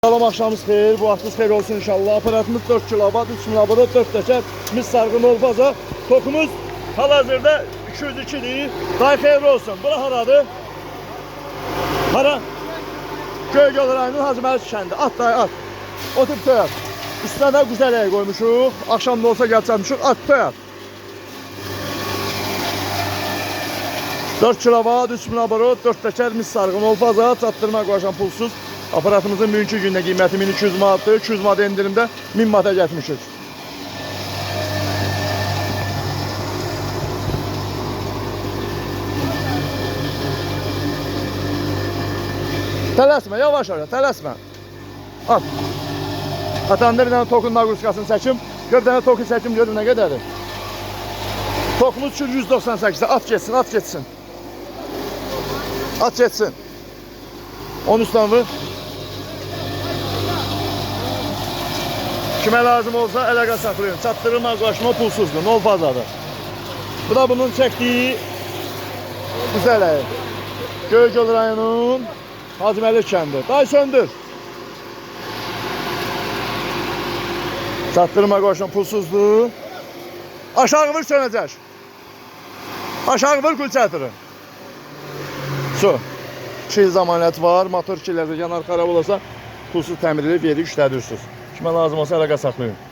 Salam, axşamınız xeyir, bu vaxtınız xeyir olsun inşallah. Aparatımız 4 kilovat, 3 kilovat, 4 təkər, mis sarğın olbaza. Tokumuz hal-hazırda 202'dir. Day xeyir olsun. Bura haradır? Hara? Göygöl rayonunun Hacıməli kəndi. At day at. Oturup toyat. Üstüne de güzel yer koymuşuq. Akşam da olsa gələcəkmişik. At toyat. 4 kilovat, 3 kilovat, 4 təkər, mis sarğın olbaza. Çatdırma qoşan pulsuz. Aparatımızın mümkün gündə qiyməti 1200 manatdır. 200 manat endirimdə 1000 manata getmişik. Tələsmə, yavaş ara, tələsmə. At. Atanda bir dənə tokun naqruskasını çəkim. Gör dənə toku çəkim, görün nə qədərdir. Tokumuz 198'də. At geçsin, at geçsin. At geçsin. 13 tane vur. Kime lazım olsa əlaqə saxlayın. Çatdırılma qaşma pulsuzdur. Nol fazadır. Bu da bunun çəkdiyi güzel ev. Göygöl rayonunun Hacıməli kəndi. Day söndür. Çatdırılma qaşma pulsuzdur. Aşağı vur sönəcək. Aşağı vur kül çatırı. Su. 2 zamanət var. Motor 2'lərdə yanar xarab olursa pulsuz təmir edib yeri işlədirsiniz. Kime lazım olsa əlaqə saxlayın.